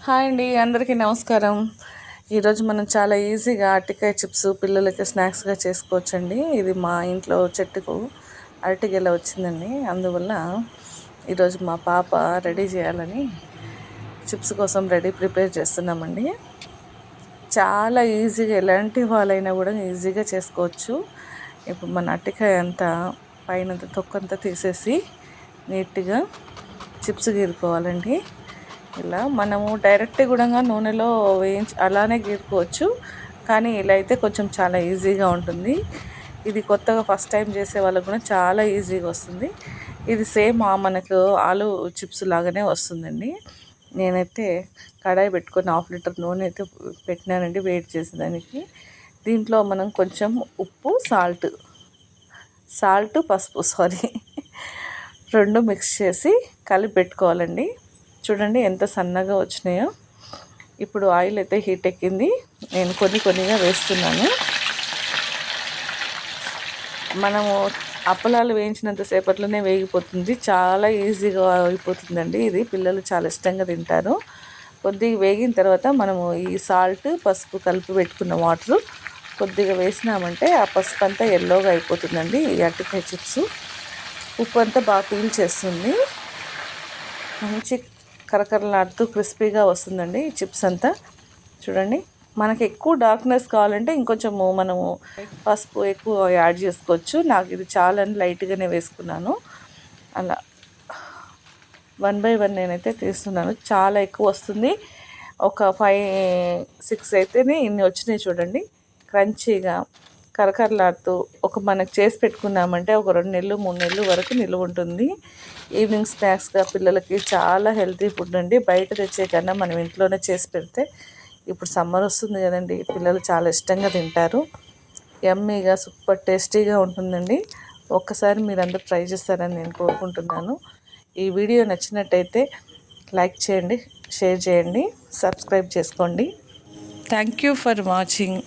Hi అండి, అందరికీ నమస్కారం. ఈరోజు మనం చాలా ఈజీగా అరటికాయ చిప్స్ పిల్లలకి స్నాక్స్గా చేసుకోవచ్చండి. ఇది మా ఇంట్లో చెట్టుకు అరటిగెల వచ్చిందండి. అందువల్ల ఈరోజు మా పాప రెడీ చేయాలని చిప్స్ కోసం ప్రిపేర్ చేస్తున్నామండి. చాలా ఈజీగా ఎలాంటి వాళ్ళైనా కూడా ఈజీగా చేసుకోవచ్చు. ఇప్పుడు మన అరటికాయ అంతా పైన తొక్కంతా తీసేసి నీట్గా చిప్స్ గీరుకోవాలండి. ఇలా మనము డైరెక్ట్ కూడా నూనెలో వేయించి అలానే గీరుకోవచ్చు, కానీ ఇలా అయితే కొంచెం చాలా ఈజీగా ఉంటుంది. ఇది కొత్తగా ఫస్ట్ టైం చేసే వాళ్ళకు కూడా చాలా ఈజీగా వస్తుంది. ఇది సేమ్ మనకు ఆలు చిప్స్ లాగానే వస్తుందండి. నేనైతే కడాయి పెట్టుకొని 1/2 లీటర్ నూనె అయితే పెట్టినానండి వేడి చేసేదానికి. దీంట్లో మనం కొంచెం ఉప్పు, సాల్ట్ పసుపు రెండు మిక్స్ చేసి కలిపి పెట్టుకోవాలండి. చూడండి ఎంత సన్నగా వచ్చినాయో. ఇప్పుడు ఆయిల్ అయితే హీట్ ఎక్కింది. నేను కొన్నిగా వేస్తున్నాను. మనము అప్పలాలు వేయించినంతసేపట్లోనే వేగిపోతుంది. చాలా ఈజీగా అయిపోతుందండి. ఇది పిల్లలు చాలా ఇష్టంగా తింటారు. కొద్దిగా వేగిన తర్వాత మనము ఈ సాల్ట్ పసుపు కలిపి పెట్టుకున్న వాటర్ కొద్దిగా వేసినామంటే ఆ పసుపు అంతా ఎల్లోగా అయిపోతుందండి. ఈ అరటికాయ చిప్స్ ఉప్పు అంతా బాగా పీల్చేస్తుంది. మంచి కరకరలాడుతూ క్రిస్పీగా వస్తుందండి ఈ చిప్స్ అంతా. చూడండి, మనకి ఎక్కువ డార్క్నెస్ కావాలంటే ఇంకొంచెము మనము పసుపు ఎక్కువ యాడ్ చేసుకోవచ్చు. నాకు ఇది చాలా లైట్గానే వేసుకున్నాను. అలా 1 by 1 నేనైతే తీస్తున్నాను. చాలా ఎక్కువ వస్తుంది. ఒక 5-6 అయితేనే ఇన్ని వచ్చినాయి. చూడండి, క్రంచీగా కరకరలాడుతూ మనకు చేసి పెట్టుకున్నామంటే ఒక 2 నెలలు 3 నెలలు వరకు నిలువ ఉంటుంది. ఈవినింగ్ స్నాక్స్గా పిల్లలకి చాలా హెల్తీ ఫుడ్ అండి. బయట తెచ్చే కన్నా మనం ఇంట్లోనే చేసి పెడితే, ఇప్పుడు సమ్మర్ వస్తుంది కదండి, పిల్లలు చాలా ఇష్టంగా తింటారు. యమ్మీగా సూపర్ టేస్టీగా ఉంటుందండి. ఒక్కసారి మీరందరూ ట్రై చేస్తారని నేను కోరుకుంటున్నాను. ఈ వీడియో నచ్చినట్టయితే లైక్ చేయండి, షేర్ చేయండి, సబ్స్క్రైబ్ చేసుకోండి. Thank you for watching.